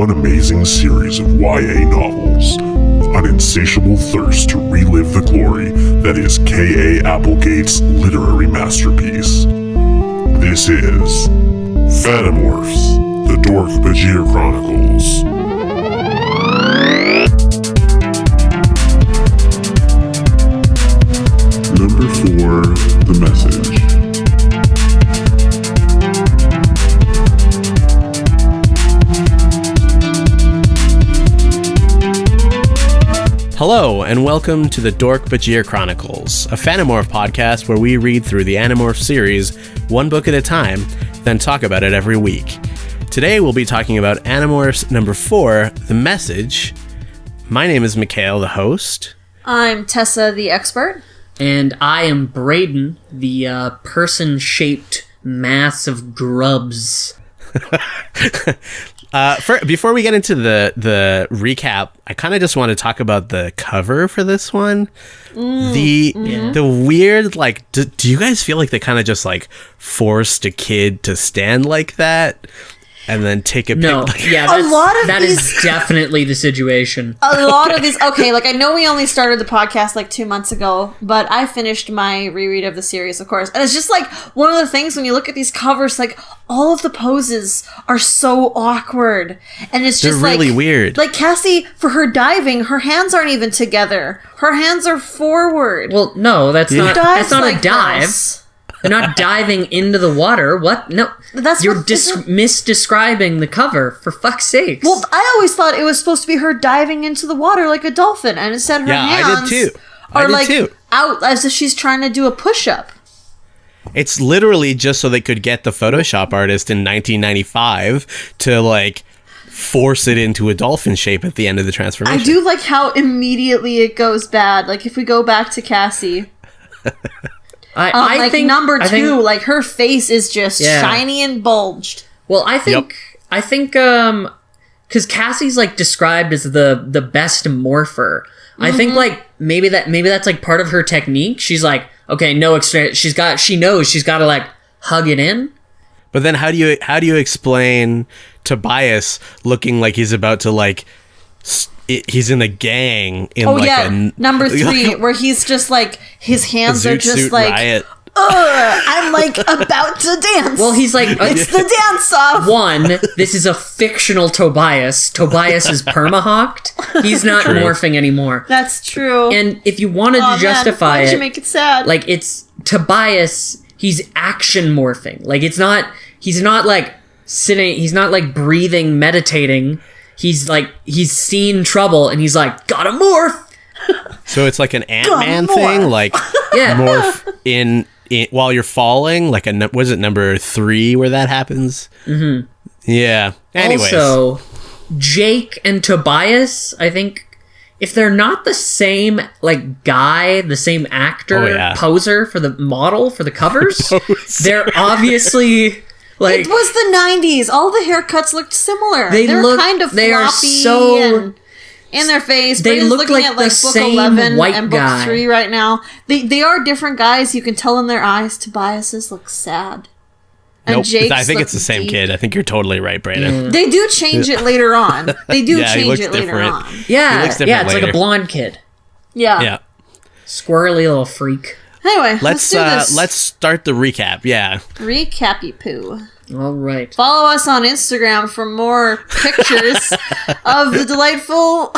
one amazing series of YA novels, an insatiable thirst to relive the glory that is K.A. Applegate's literary masterpiece. This is Fanimorphs, the Dork-Bajir Chronicles. Number 4, The Message. Hello, and welcome to the Dork-Bajir Chronicles, a Fanimorph podcast where we read through the Animorph series one book at a time, then talk about it every week. Today we'll be talking about Animorphs number 4, The Message. My name is Mikhail, the host. I'm Tessa, the expert. And I am Braden, the person-shaped mass of grubs. Before we get into the recap, I kind of just want to talk about the cover for this one. The weird, like, do you guys feel like they kind of just, like, forced a kid to stand like that and then take a No, pic? yeah, that is definitely the situation. A lot of these, okay, like I know we only started the podcast like 2 months ago, but I finished my reread of the series, of course. And it's just like one of the things when you look at these covers, like all of the poses are so awkward. And it's just They're really weird. Like Cassie, for her diving, her hands aren't even together. Her hands are forward. Well, no, that's not like a dive. this. They're not diving into the water. What? No. You're misdescribing the cover, for fuck's sakes. Well, I always thought it was supposed to be her diving into the water like a dolphin, and instead her hands are out as if she's trying to do a push-up. It's literally just so they could get the Photoshop artist in 1995 to, like, force it into a dolphin shape at the end of the transformation. I do like how immediately it goes bad. Like, if we go back to Cassie... I think number 2, like her face is just shiny and bulged. Well, I think, because Cassie's like described as the best morpher. I think like maybe that's like part of her technique. She's like, okay, no extra. She knows she's got to like hug it in. But then how do you explain Tobias looking like he's about to like? He's in a gang in number 3 where he's just like his hands are just like riot. I'm like about to dance. Well, he's like it's the dance off. One, this is a fictional Tobias. Tobias is permahawked. He's not morphing anymore. That's true. And if you wanted to justify why did it, you make it sad? like it's Tobias. He's action morphing. Like he's not like sitting. He's not like breathing, meditating. He's like, he's seen trouble and he's like, gotta morph. So it's like an Ant-Man thing, like morph in while you're falling, like was it number 3 where that happens? Mm-hmm. Yeah. Anyways. Also, Jake and Tobias, I think, if they're not the same like guy, the same actor, poser for the model for the covers, they're obviously. Like, it was the 90s. All the haircuts looked similar. They're kind of floppy. They are so in their face. They look like at the book same 11 white and book guy. 3 right now. They are different guys. You can tell in their eyes. Tobias's look sad. And nope, Jake's I think it's the same kid. I think you're totally right, Brandon. They do change it later on. They do change it later different. on. Yeah, it's later. like a blonde kid. Yeah. Squirrely little freak. Anyway, let's do this. Let's start the recap. Yeah. Recappy poo. All right. Follow us on Instagram for more pictures of the delightful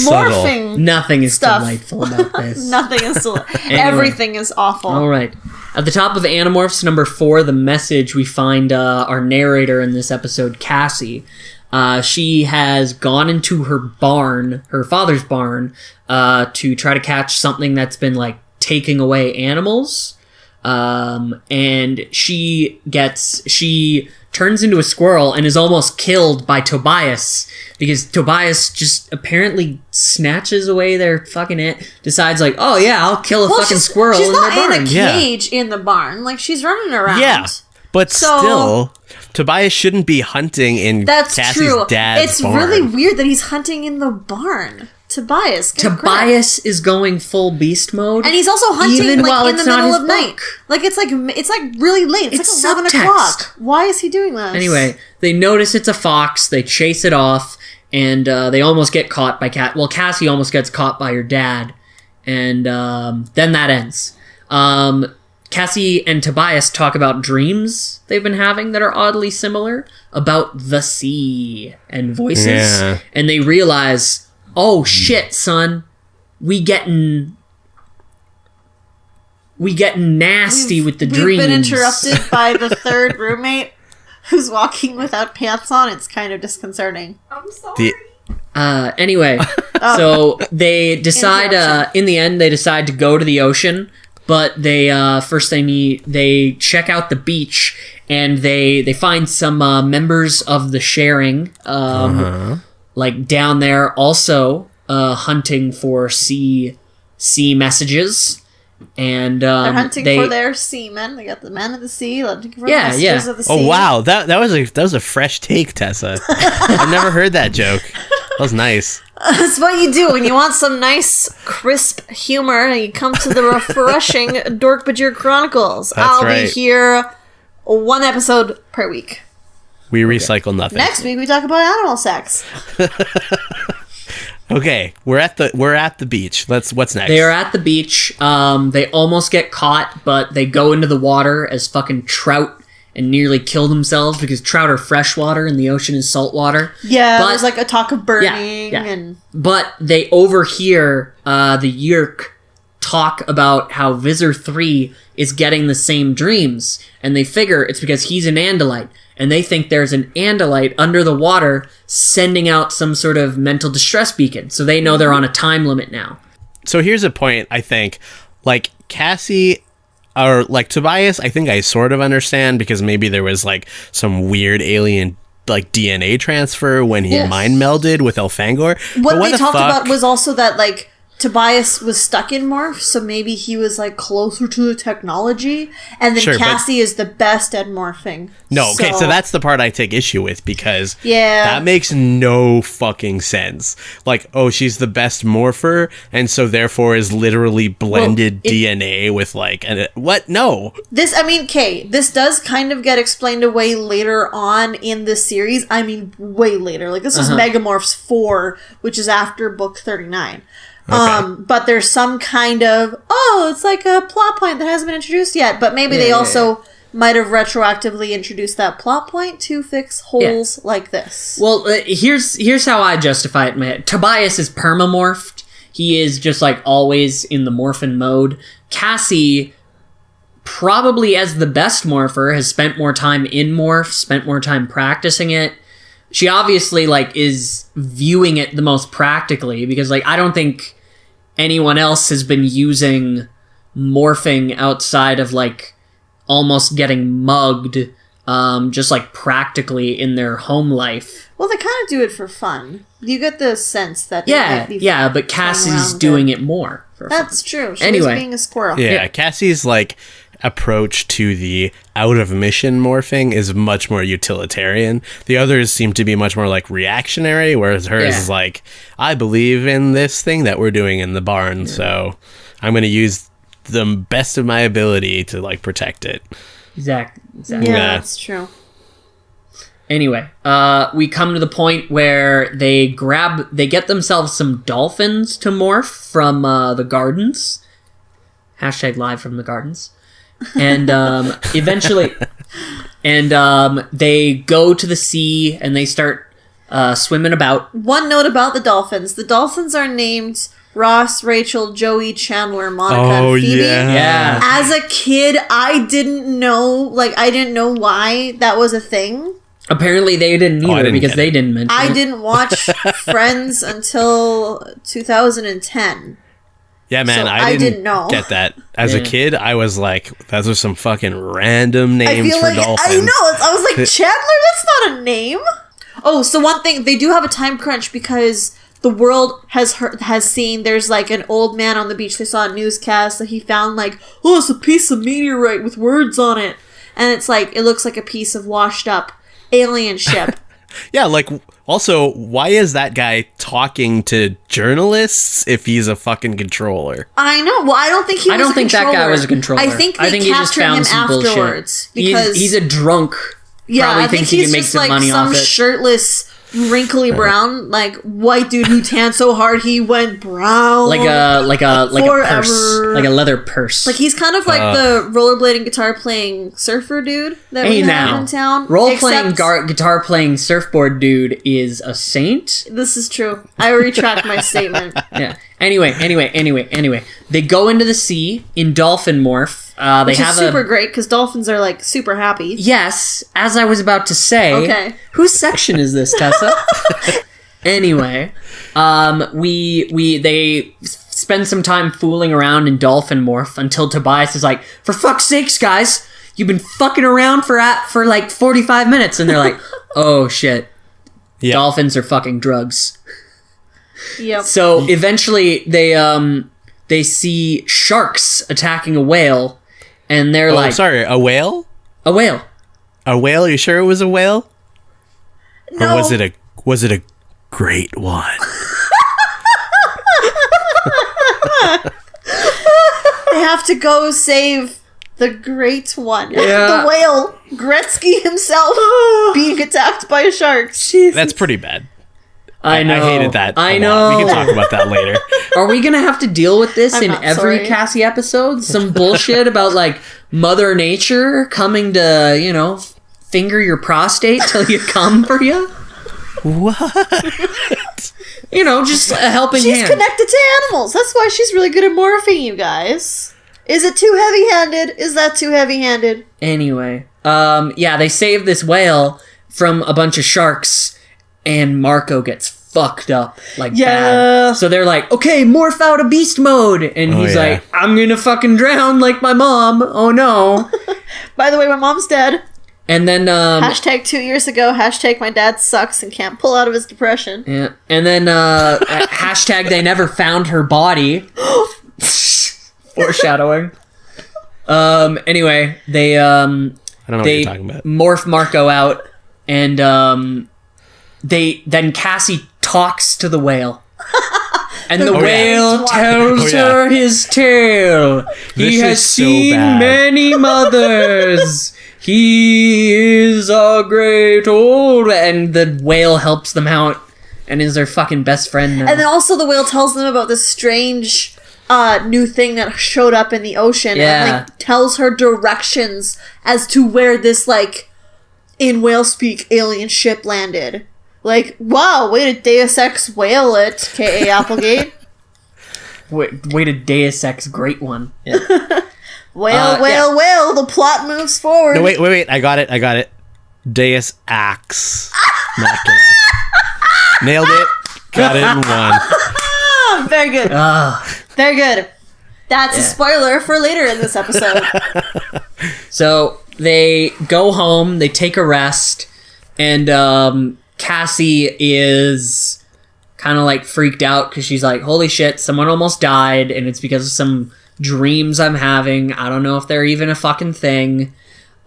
morphing. Nothing is stuff. delightful about this. Nothing is Everything is awful. All right. At the top of Animorphs number 4, The Message, we find our narrator in this episode, Cassie. She has gone into her barn, her father's barn, to try to catch something that's been like taking away animals. And she turns into a squirrel and is almost killed by Tobias because Tobias just apparently snatches away their fucking decides like, oh yeah, I'll kill a fucking squirrel in their barn. She's not in a cage in the barn. Like, she's running around. Yeah, but still, Tobias shouldn't be hunting in Cassie's dad's barn. It's really weird that he's hunting in the barn. Tobias. Good crap. Tobias is going full beast mode. And he's also hunting even while in the it's not middle his of night. book. Like it's like really late. It's like 11 subtext. o'clock. Why is he doing this? Anyway, they notice it's a fox. They chase it off, and they almost get caught by Cassie almost gets caught by her dad, and then that ends. Cassie and Tobias talk about dreams they've been having that are oddly similar about the sea and voices, and they realize, oh shit, son, we getting nasty with the dreams. We've been interrupted by the third roommate who's walking without pants on. It's kind of disconcerting. I'm sorry. Anyway, so they decide, in the end, they decide to go to the ocean, but they they check out the beach, and they find some members of the sharing, like down there, also hunting for sea messages. And they're hunting for their seamen. They got the men of the sea hunting for the messages of the sea. Oh wow, that was a fresh take, Tessa. I've never heard that joke. That was nice. That's what you do when you want some nice, crisp humor, and you come to the refreshing Dork-Bajir Chronicles. I'll be here 1 episode per week. We recycle nothing. Next week we talk about animal sex. Okay, we're at the beach. What's next? They are at the beach. They almost get caught, but they go into the water as fucking trout and nearly kill themselves because trout are freshwater and the ocean is saltwater. Yeah, there's like a talk of burning and. But they overhear the Yerk talk about how Visor 3 is getting the same dreams, and they figure it's because he's an Andalite. And they think there's an Andalite under the water sending out some sort of mental distress beacon. So they know they're on a time limit now. So here's a point, I think. Like, Cassie, or like Tobias, I think I sort of understand, because maybe there was like some weird alien like DNA transfer when he mind melded with Elfangor. What they talked about was also that like Tobias was stuck in Morph, so maybe he was like closer to the technology, and then Cassie is the best at morphing. No, okay, so that's the part I take issue with, because that makes no fucking sense. Like, oh, she's the best morpher, and so therefore is literally blended DNA with like what? No. This does kind of get explained away later on in the series. I mean, way later. Like this was Megamorphs 4, which is after book 39. Okay. But there's some kind of, it's like a plot point that hasn't been introduced yet. But maybe they also might have retroactively introduced that plot point to fix holes like this. Well, here's how I justify it in my head. Tobias is permamorphed. He is just like always in the morphin mode. Cassie, probably as the best morpher, has spent more time in morph, spent more time practicing it. She obviously like is viewing it the most practically, because like I don't think anyone else has been using morphing outside of like almost getting mugged, just like practically in their home life. Well, they kind of do it for fun. You get the sense that but Cassie's doing it more for That's fun. True. She was being a squirrel. Yeah, Cassie's like approach to the out of mission morphing is much more utilitarian. The others seem to be much more like reactionary, whereas hers is like, I believe in this thing that we're doing in the barn, so I'm going to use the best of my ability to like protect it. Exactly. Yeah, that's true. Anyway, we come to the point where they get themselves some dolphins to morph from the gardens. # live from the gardens. And eventually, they go to the sea and they start swimming about. One note about the dolphins: the dolphins are named Ross, Rachel, Joey, Chandler, Monica, and Phoebe. Yeah. As a kid, I didn't know why that was a thing. Apparently, they didn't either because they didn't mention it. I didn't watch Friends until 2010. Yeah, man, so I didn't know. Get that. As a kid, I was like, those are some fucking random names for dolphins. I know. I was like, Chandler, that's not a name. Oh, so one thing, they do have a time crunch because the world has seen there's like an old man on the beach. They saw a newscast that he found like, it's a piece of meteorite with words on it. And it's like, it looks like a piece of washed up alien ship. Yeah, like, Also, why is that guy talking to journalists if he's a fucking controller? I know. Well, I don't think he was I don't think that guy was a controller. I think they he just captured found him some afterwards. bullshit. Because He's a drunk. yeah, Probably I think thinks he he's can make just some like money some off it. shirtless, wrinkly brown, like white dude who tanned so hard he went brown. Like a Forever. purse. Like a leather purse. Like he's kind of like the rollerblading, guitar playing surfer dude that we have in town. Role playing Except- guitar playing surfboard dude is a saint. This is true. I retract my statement. Yeah. Anyway. They go into the sea in dolphin morph. They Which have is super great because dolphins are like super happy. Yes, as I was about to say. Okay. Whose section is this, Tessa? Anyway, they spend some time fooling around in dolphin morph until Tobias is like, "For fuck's sakes, guys, you've been fucking around for like 45 minutes," and they're like, "Oh shit, Yeah. dolphins are fucking drugs." Yep. So eventually, they see sharks attacking a whale, and they're like, sorry, a whale? "A whale." A whale? You sure it was a whale? No. Or was it a great one? They have to go save the great one. Yeah. The whale, Gretzky himself, being attacked by a shark. That's pretty bad. I know. I hated that. I a know. lot. We can talk about that later. Are we gonna have to deal with this I'm in not every sorry. Cassie episode? Some bullshit about like Mother Nature coming to, finger your prostate till you come for you? What? Just a helping She's hand. connected to animals. That's why she's really good at morphing, you guys. Is it too heavy-handed? Is that too heavy-handed? Anyway, they save this whale from a bunch of sharks, and Marco gets fucked up like bad. So they're like, "Okay, morph out of beast mode," and he's yeah. like, "I'm gonna fucking drown like my mom. Oh no!" By the way, my mom's dead. And then Hashtag 2 years ago. Hashtag my dad sucks and can't pull out of his depression. yeah, and then hashtag they never found her body. Foreshadowing. Anyway, they I don't know what they you're talking about. morph Marco out, and then Cassie talks to the whale. And the whale tells her his tale. He This has is so seen bad. many mothers. He is a great old... And the whale helps them out and is their fucking best friend now. And then also the whale tells them about this strange new thing that showed up in the ocean. Yeah. And tells her directions as to where this, in whale speak, alien ship landed. Wow, way to Deus Ex whale it, K.A. Applegate. Way to Deus Ex great one. Yeah. Whale, the plot moves forward. No, wait. I got it. Deus Axe. Machina. Nailed it. Got it in one. Very good. Very good. That's a spoiler for later in this episode. So they go home, they take a rest, and Cassie is kind of freaked out because she's like, holy shit, someone almost died, and it's because of some dreams I'm having. I don't know if they're even a fucking thing.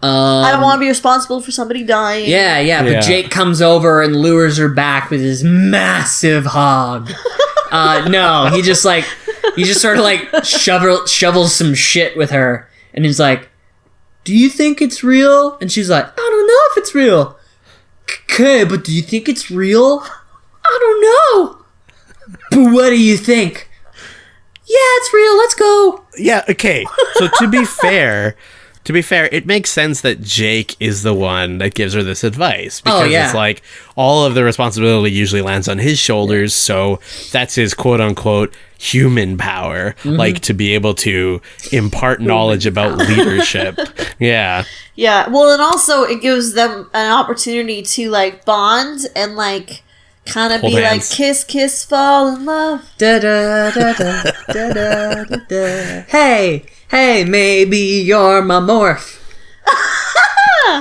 I don't want to be responsible for somebody dying. Yeah, but Jake comes over and lures her back with his massive hog. No, he just sort of shovels some shit with her, and he's like, do you think it's real? And she's like, I don't know if it's real. Okay, but do you think it's real? I don't know. But what do you think? Yeah, it's real. Let's go. Yeah, okay. So to be fair, it makes sense that Jake is the one that gives her this advice. Because it's all of the responsibility usually lands on his shoulders, so that's his quote-unquote human power, to be able to impart knowledge about leadership. Yeah. Yeah, well, and also it gives them an opportunity to, bond and, kind of Hold be hands. kiss, kiss, fall in love. Da da da da da da da da. Hey, maybe you're my morph.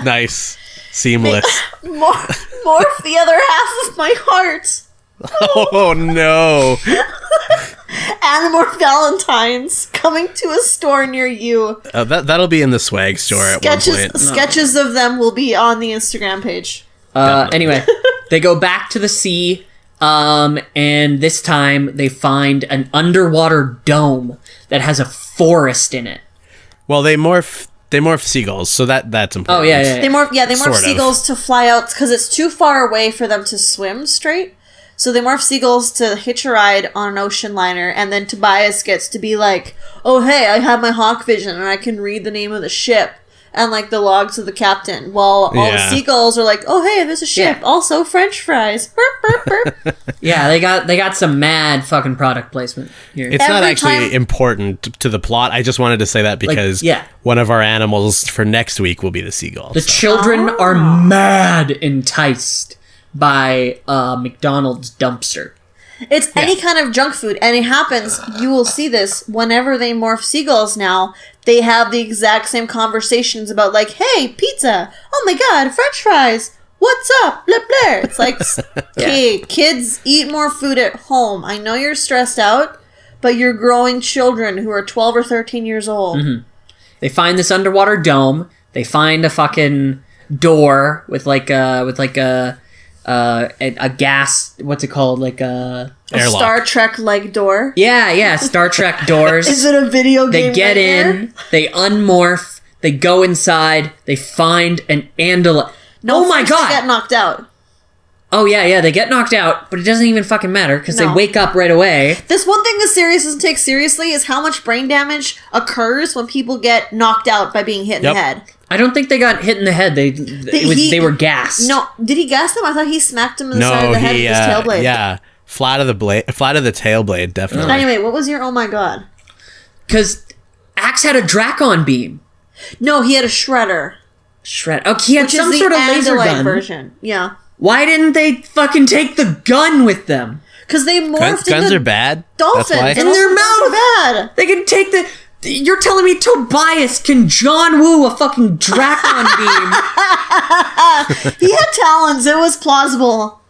Nice. Seamless. Morph the other half of my heart. Oh, no. Animorph Valentines coming to a store near you. That'll be in the swag store at one point. Sketches of them will be on the Instagram page. Anyway, They go back to the sea, and this time they find an underwater dome that has a forest in it. Well, they morph seagulls, so that's important. Oh, yeah. They morph Sort of. seagulls to fly out because it's too far away for them to swim straight. So they morph seagulls to hitch a ride on an ocean liner, and then Tobias gets to be like, oh, hey, I have my hawk vision, and I can read the name of the ship and, like, the logs of the captain, while all the seagulls are like, oh, hey, there's a ship. Yeah. Also, French fries. Burp, burp, burp. Yeah, they got some mad fucking product placement here. It's not Every actually time- important to the plot. I just wanted to say that because one of our animals for next week will be the seagull. The children are mad enticed by McDonald's dumpster. It's any kind of junk food, and it happens, you will see this, whenever they morph seagulls now, they have the exact same conversations about, like, hey, pizza, oh my god, french fries, what's up, blah, blah. It's like, okay, kids, eat more food at home. I know you're stressed out, but you're growing children who are 12 or 13 years old. Mm-hmm. They find this underwater dome, they find a fucking door with a gas, what's it called, like a Airlock. Star Trek-like door. yeah Star Trek doors. Is it a video game? They get in, they unmorph, they go inside, they find an andalite. No, oh my god! They get knocked out. Oh yeah, they get knocked out, but it doesn't even fucking matter because they No. wake up right away. This one thing the series doesn't take seriously is how much brain damage occurs when people get knocked out by being hit in the head. I don't think they got hit in the head. They were gassed. No, did he gas them? I thought he smacked him in the side of the head with his tail blade. Yeah, flat of the tail blade, definitely. Anyway, what was your oh my god? Because Axe had a Dracon beam. No, he had a shredder. Oh, he had Which some is sort the of laser Andalite gun. version. Yeah. Why didn't they fucking take the gun with them? Because they morphed Guns into are bad. dolphins. That's why. In their Dolphins mouth. are bad. They can take the... You're telling me Tobias can John Woo a fucking Dracon beam? He had talons. It was plausible.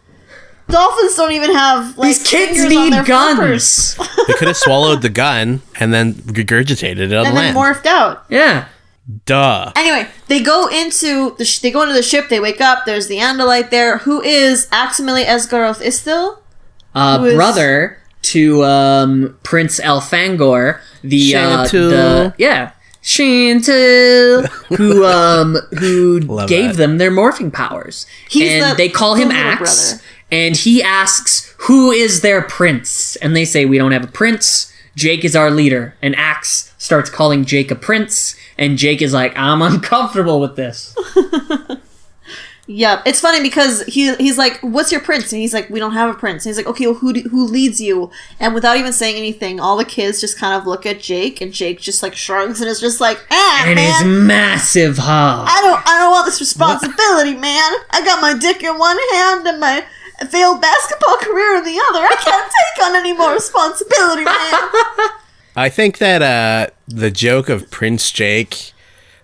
Dolphins don't even have, like, These kids fingers on need their guns. flippers. They could have swallowed the gun and then regurgitated it on And then land. morphed out. Yeah. Duh. Anyway, they go into the ship. They wake up. There's the Andalite there, who is Aximili Esgaroth Istil. Who is- Brother to Prince Elfangor, the Shantu. Shantu, who Love gave that. them their morphing powers. He's and the- they call him the little Axe, brother. and he asks, who is their prince? And they say, we don't have a prince. Jake is our leader. And Axe starts calling Jake a prince, and Jake is like, I'm uncomfortable with this. Yep. It's funny because he's like, what's your prince? And he's like, we don't have a prince. And he's like, okay, well, who leads you? And without even saying anything, all the kids just kind of look at Jake, and Jake just, like, shrugs and is just like, And his man, massive hog. I don't want this responsibility, man. I got my dick in one hand and my failed basketball career in the other. I can't take on any more responsibility, man. I think that the joke of Prince Jake,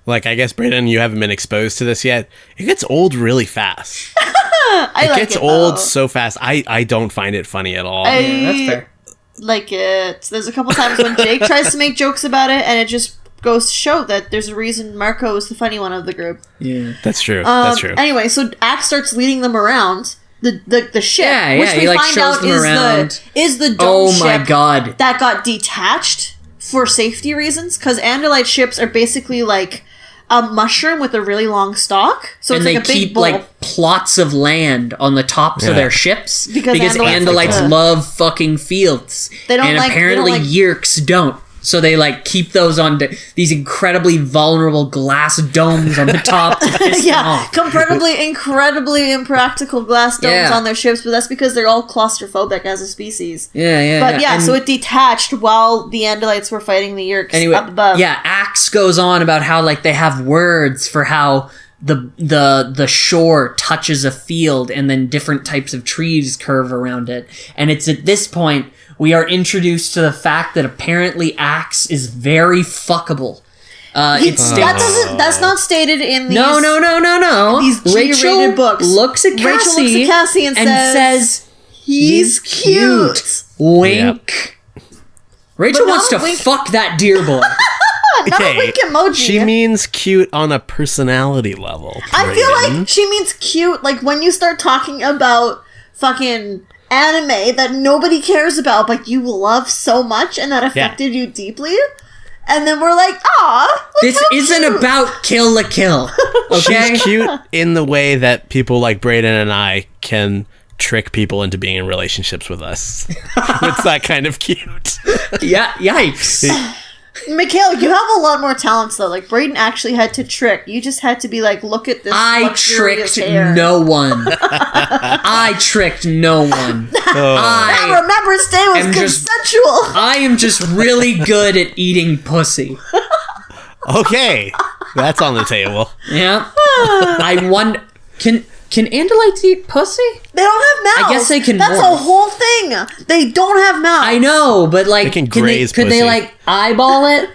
like, I guess, Brandon, you haven't been exposed to this yet. It gets old really fast. I like It gets it, old though. so fast. I don't find it funny at all. Yeah, that's fair. Like it. There's a couple times when Jake tries to make jokes about it, and it just goes to show that there's a reason Marco is the funny one of the group. Yeah. That's true. That's true. Anyway, so Axe starts leading them around the ship, Yeah, which he, we like, find shows out them around. is the dome Oh ship my god. that got detached for safety reasons, because Andalite ships are basically like a mushroom with a really long stalk. So And it's they like a big keep bowl. like plots of land on the tops of Yeah. their ships Because because Andalites Andalites like to- love fucking fields. They don't and like- they don't apparently like- Yerks don't. So they like keep those on these incredibly vulnerable glass domes on the top to piss them yeah, off. incredibly impractical glass domes Yeah. on their ships, but that's because they're all claustrophobic as a species. Yeah. But yeah, And so it detached while the Andalites were fighting the Yerks anyway, up above. yeah, Axe goes on about how like they have words for how the shore touches a field and then different types of trees curve around it. And it's at this point we are introduced to the fact that apparently Axe is very fuckable. It's That's not stated in these. No. These G-rated books. Looks at Rachel Cassie, looks at Cassie and says, he's cute. Wink. Rachel But not wants to wink- fuck that deer boy. not a wink emoji. She means cute on a personality level. I feel Brayden. like she means cute, like when you start talking about fucking anime that nobody cares about, but you love so much and that affected you deeply. And then we're like, aw, This isn't about Kill la Kill. Okay? She's cute in the way that people like Brayden and I can trick people into being in relationships with us. It's that kind of cute. Yeah, yikes. Mikhail, you have a lot more talents though. Like Brayden actually had to trick. You just had to be like, look at this. I luxurious tricked hair. no one. I tricked no one. Now remember, his day was am just- consensual. I am just really good at eating pussy. Okay, that's on the table. Yeah. I wonder. Can Andalites eat pussy? They don't have mouths. I guess they can That's morph. a whole thing. They don't have mouths. I know, but like, They can could graze they pussy. like eyeball it?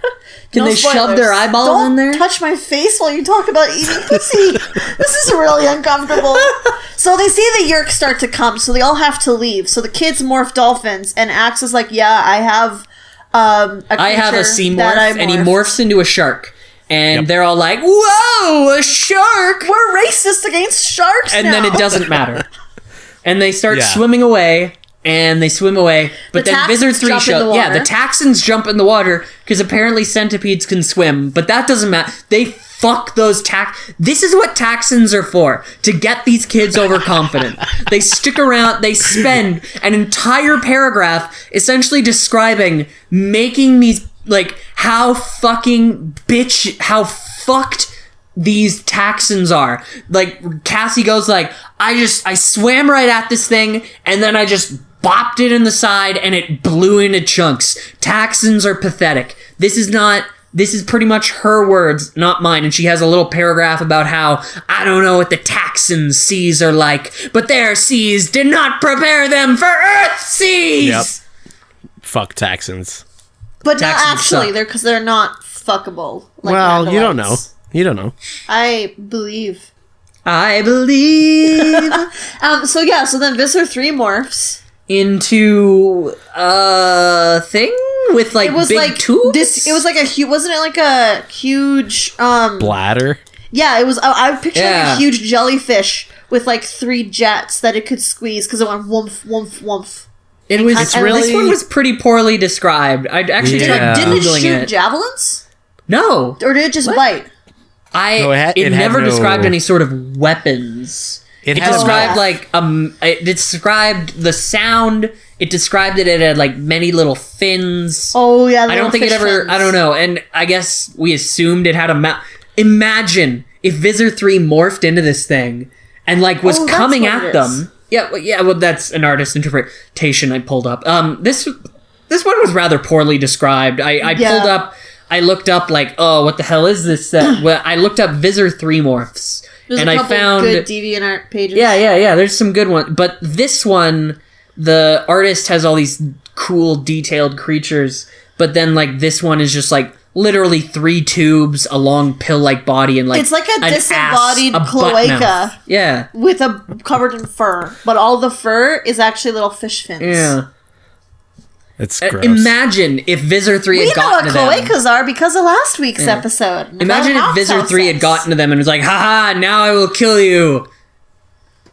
Can No they shove spoilers. their eyeballs Don't in there? touch my face while you talk about eating pussy. This is really uncomfortable. So they see the Yerks start to come, so they all have to leave. So the kids morph dolphins, and Axe is like, "Yeah, I have I have a sea that I morph, and he morphed." morphs into a shark. And Yep. they're all like, whoa, a shark! We're racist against sharks And now. then it doesn't matter. And they start Yeah. swimming away, and they swim away. But The then Taxons Visor 3 jump in the shows. Yeah, water. the Taxons jump in the water, because apparently centipedes can swim. But that doesn't matter. They fuck those This is what Taxons are for. To get these kids overconfident. They stick around, they spend an entire paragraph essentially describing making these, like, how fucked these Taxons are. Like, Cassie goes like, I swam right at this thing, and then I just bopped it in the side, and it blew into chunks. Taxons are pathetic. This is pretty much her words, not mine. And she has a little paragraph about how, I don't know what the Taxons' seas are like, but their seas did not prepare them for Earth's seas! Yep. Fuck Taxons. but not Taxons actually. suck. Because they're not fuckable. Like Well, you don't know. Mandalites. You don't know. I believe. I believe So then Visor 3 morphs. into a thing with like It was big like tubes. this. It was like wasn't it like a huge? Bladder. Yeah, it was. I pictured like Yeah. a huge jellyfish with like 3 jets that it could squeeze because it went woomph woomph woomph. It was It's really- this one was pretty poorly described. I actually Yeah. tried Didn't it googling shoot it. javelins, No, or did it just bite? No, it had never no- described any sort of weapons. It It had described no- like it described the sound. It described that it had like many little fins. Oh yeah, I don't think it ever. I don't know. And I guess we assumed it had a mouth. Imagine if Visor 3 morphed into this thing and like was Oh, that's coming what at it them. is. Yeah. Well, that's an artist interpretation I pulled up. This one was rather poorly described. I Yeah. pulled up. I looked up like, oh, what the hell is this? Well, I looked up Visor 3 morphs, There's and a I couple found good DeviantArt pages. yeah. There's some good ones, but this one, the artist has all these cool, detailed creatures. But then, like, this one is just like literally 3 tubes, a long pill-like body, and like It's like a an disembodied ass, a butt cloaca. mouth. Yeah, with a covered in fur, but all the fur is actually little fish fins. yeah. It's gross. Imagine if Visor 3 We had know what gotten to them. cloacas are because of last week's episode. Imagine if Visor 3 had gotten to them and was like, haha, now I will kill you.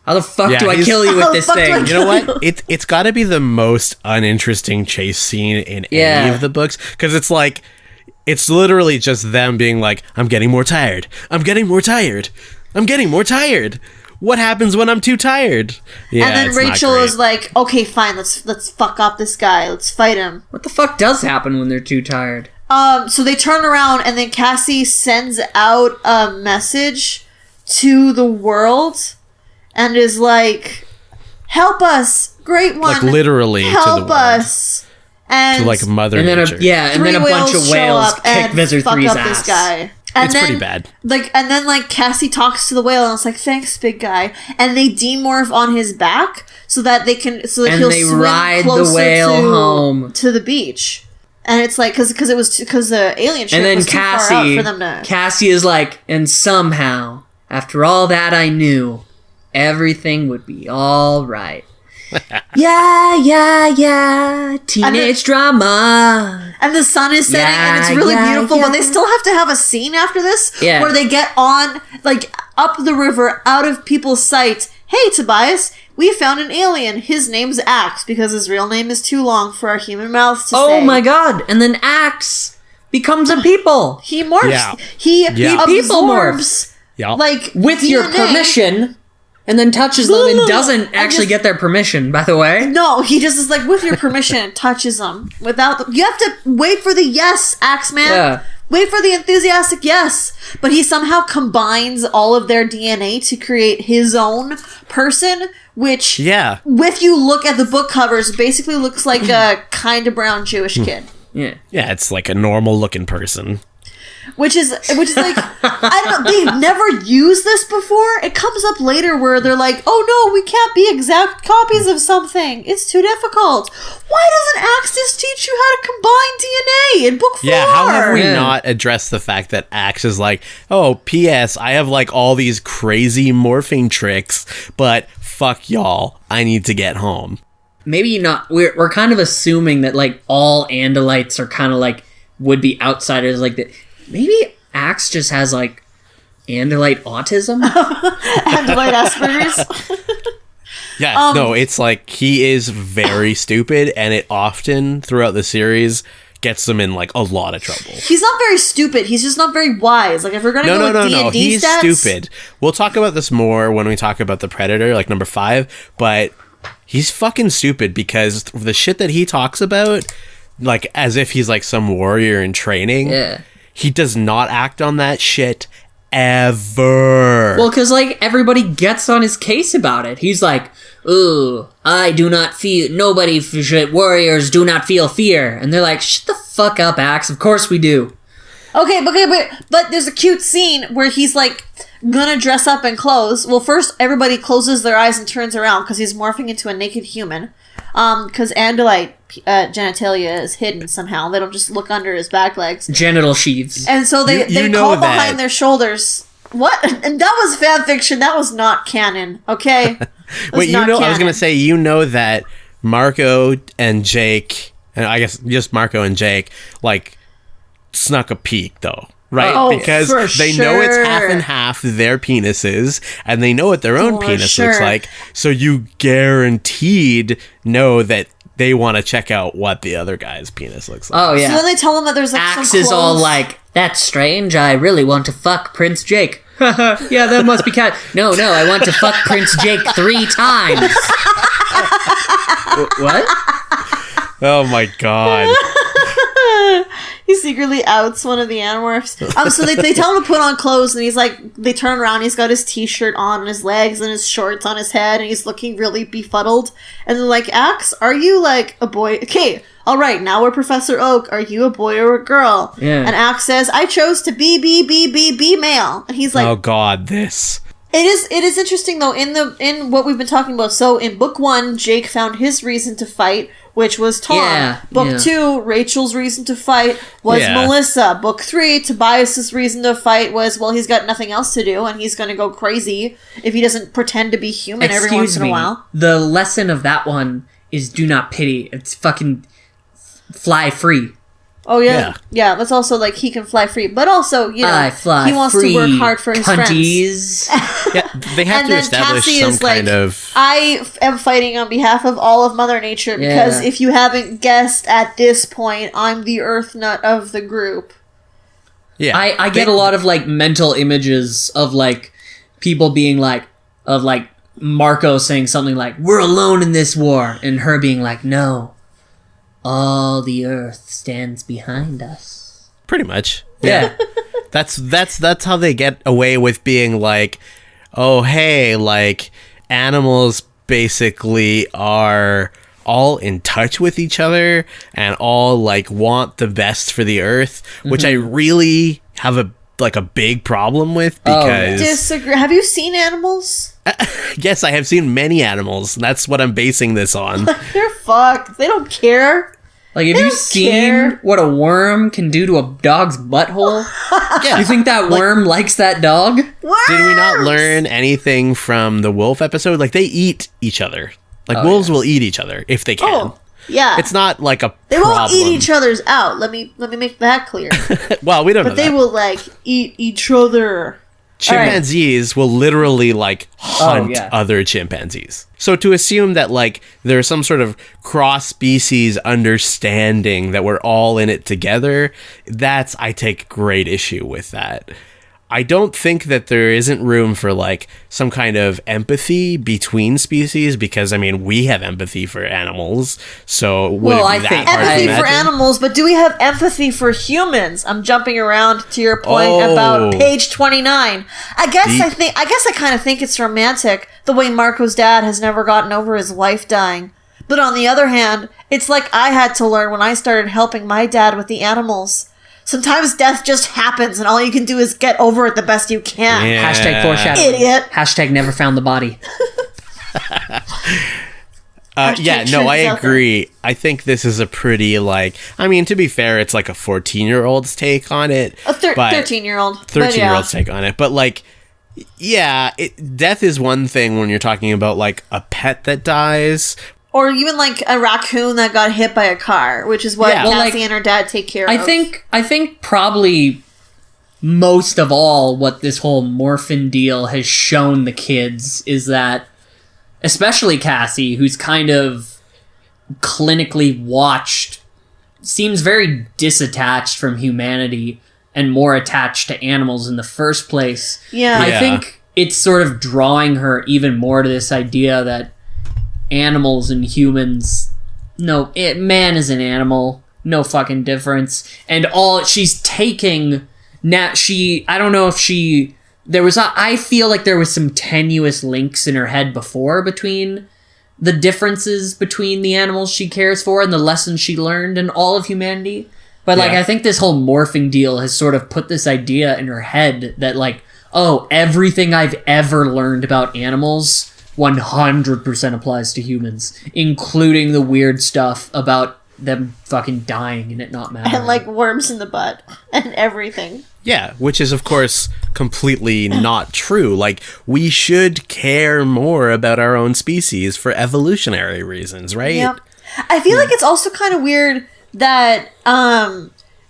How the fuck Yeah, do I he's- kill you How with the this fuck do I thing? You know what? It's got to be the most uninteresting chase scene in Yeah. any of the books because it's like it's literally just them being like, "I'm getting more tired. I'm getting more tired. I'm getting more tired. What happens when I'm too tired?" Yeah, And then it's not Rachel great. is like, "Okay, fine, let's fuck up this guy. Let's fight him." What the fuck does happen when they're too tired? So they turn around and then Cassie sends out a message to the world and is like, "Help us, great one! like literally to the help world. us!" And to like Mother And then Nature. and then a bunch of show whales up kick and Visor fuck 3's up ass. this guy. And It's then, pretty bad. Like Cassie talks to the whale and it's like, "Thanks, big guy." And they demorph on his back so that they can, so that And he'll they swim ride the closer whale to, home. to the beach. And it's like, because the alien ship And then was too far out for them to. Cassie is like, and somehow, after all that I knew, everything would be all right. yeah, teenage drama. And the sun is setting, and it's really beautiful, but they still have to have a scene after this where they get on, like, up the river, out of people's sight. Hey, Tobias, we found an alien. His name's Axe, because his real name is too long for our human mouths to say. Oh my god, and then Axe becomes a people. He morphs. Yeah. He people absorbs, Yeah. like, With DNA. your permission, and then touches them and doesn't actually get their permission, by the way. No, he just is like, with your permission, touches them. You have to wait for the yes, Axeman. Yeah. Wait for the enthusiastic yes. But he somehow combines all of their DNA to create his own person, which, if you look at the book covers, basically looks like a kind of brown Jewish kid. Yeah. Yeah, it's like a normal looking person. Which is like, I don't know, they've never used this before. It comes up later where they're like, oh no, we can't be exact copies of something. It's too difficult. Why doesn't Axe just teach you how to combine DNA in book 4? Yeah, how have we not addressed the fact that Axe is like, oh, P.S., I have like all these crazy morphing tricks, but fuck y'all, I need to get home. Maybe not. We're kind of assuming that, like, all Andalites are kind of like, would be outsiders like that. Maybe Axe just has, like, Andalite autism? Andalite Asperger's. Yeah, no, it's like he is very stupid, and it often, throughout the series, gets him in, like, a lot of trouble. He's not very stupid. He's just not very wise. Like, if we're going to go with D&D he's stats... stupid. We'll talk about this more when we talk about the Predator, like, number 5, but he's fucking stupid because the shit that he talks about, like, as if he's, like, some warrior in training... Yeah. He does not act on that shit ever. Well, because, like, everybody gets on his case about it. He's like, ooh, warriors do not feel fear. And they're like, shut the fuck up, Axe. Of course we do. Okay, but there's a cute scene where he's, like, gonna dress up in clothes. Well, first, everybody closes their eyes and turns around because he's morphing into a naked human. Because Andalite genitalia is hidden somehow. They don't just look under his back legs. Genital sheaths. And so they call behind their shoulders. What? And that was fan fiction. That was not canon. Okay. Wait, I was gonna say, that Marco and Jake, and I guess just Marco and Jake, like, snuck a peek though. Right? Because they know it's half and half their penises, and they know what their own penis looks like, so you guaranteed know that they want to check out what the other guy's penis looks like. Oh, yeah. So then they tell him that there's, like, Axe some is all like, that's strange, I really want to fuck Prince Jake. Yeah, that must be No, I want to fuck Prince Jake 3 times. What? Oh my god. He secretly outs one of the Animorphs. So they tell him to put on clothes, and he's like, they turn around, he's got his t-shirt on his legs and his shorts on his head, and he's looking really befuddled. And they're like, Axe, are you like a boy? Okay, all right, now we're Professor Oak. Are you a boy or a girl? Yeah. And Axe says, I chose to be male. And he's like, oh god, this. It is interesting though in what we've been talking about. So in book 1, Jake found his reason to fight, which was Tom. Yeah, book 2, Rachel's reason to fight was Melissa. Book 3, Tobias's reason to fight was, well, he's got nothing else to do and he's going to go crazy if he doesn't pretend to be human every once in a while. The lesson of that one is do not pity. It's fucking fly free. Oh, yeah. Yeah, that's also, like, he can fly free. But also, he wants to work hard for his friends. Yeah, they have to establish Cassie some is like, kind of... I am fighting on behalf of all of Mother Nature, because if you haven't guessed at this point, I'm the Earth Nut of the group. Yeah. I get a lot of, like, mental images of, like, people being like, Marco saying something like, we're alone in this war, and her being like, no. All the earth stands behind us. Pretty much. Yeah. That's how they get away with being like, oh, hey, like, animals basically are all in touch with each other and all, like, want the best for the earth, which I really have a big problem with because... Disagree. Have you seen animals? Yes, I have seen many animals. That's what I'm basing this on. They're fucked. They don't care. Like, have you seen what a worm can do to a dog's butthole? Yeah. You think that worm likes that dog? Worms! Did we not learn anything from the wolf episode? Like, they eat each other. Like, wolves will eat each other if they can. Oh, yeah. It's not like a They problem. won't eat each other's out. Let me make that clear. Well, we don't know But they that. will, like, eat each other. Chimpanzees will literally, like, hunt other chimpanzees. So to assume that, like, there's some sort of cross-species understanding that we're all in it together, I take great issue with that. I don't think that there isn't room for, like, some kind of empathy between species, because, I mean, we have empathy for animals, so would it be that hard to empathy imagine? for animals, but do we have empathy for humans? I'm jumping around to your point about page 29. I guess I kind of think it's romantic the way Marco's dad has never gotten over his wife dying. But on the other hand, it's like I had to learn when I started helping my dad with the animals. Sometimes death just happens, and all you can do is get over it the best you can. Yeah. Hashtag foreshadowing. Idiot. Hashtag never found the body. I agree. I think this is a pretty, like, I mean, to be fair, it's like a 14-year-old's take on it. A 13-year-old. 13-year-old's take on it. But, like, yeah, death is one thing when you're talking about, like, a pet that dies. Or even like a raccoon that got hit by a car, which is what Cassie and her dad take care of. I think probably most of all what this whole morphin deal has shown the kids is that, especially Cassie, who's kind of clinically watched, seems very disattached from humanity and more attached to animals in the first place. Yeah. I think it's sort of drawing her even more to this idea that animals and humans, man is an animal, no fucking difference. And she's taking I don't know if I feel like there was some tenuous links in her head before between the differences between the animals she cares for and the lessons she learned in all of humanity. But like, I think this whole morphing deal has sort of put this idea in her head that, like, oh, everything I've ever learned about animals 100% applies to humans, including the weird stuff about them fucking dying and it not mattering. And like worms in the butt and everything. Yeah, which is, of course, completely not true. Like, we should care more about our own species for evolutionary reasons, right? Yep. I feel like it's also kind of weird that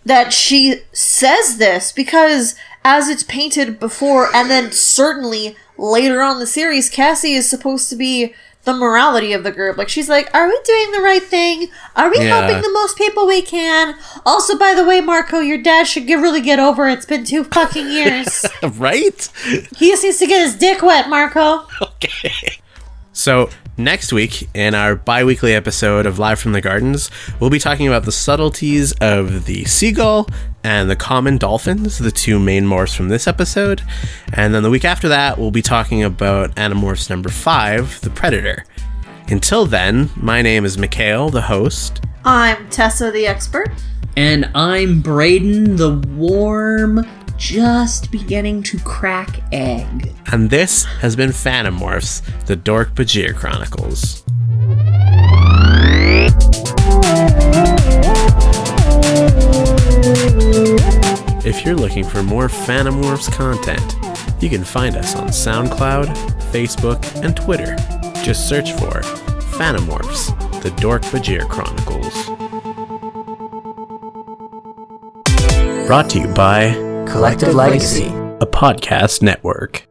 that she says this, because as it's painted before, and then certainly later on in the series, Cassie is supposed to be the morality of the group. Like, she's like, are we doing the right thing? Are we helping the most people we can? Also, by the way, Marco, your dad should really get over it. It's been 2 fucking years. Right? He just needs to get his dick wet, Marco. Okay. So, next week, in our bi-weekly episode of Live from the Gardens, we'll be talking about the subtleties of the seagull and the common dolphins, the 2 main morphs from this episode. And then the week after that, we'll be talking about Animorphs number 5, the predator. Until then, my name is Mikhail, the host. I'm Tessa, the expert. And I'm Braden, the warm, just beginning to crack egg. And this has been Fanimorphs, the Dork-Bajir Chronicles. If you're looking for more Fanimorphs content, you can find us on SoundCloud, Facebook, and Twitter. Just search for Fanimorphs, the Dork-Bajir Chronicles. Brought to you by Collective Legacy, a podcast network.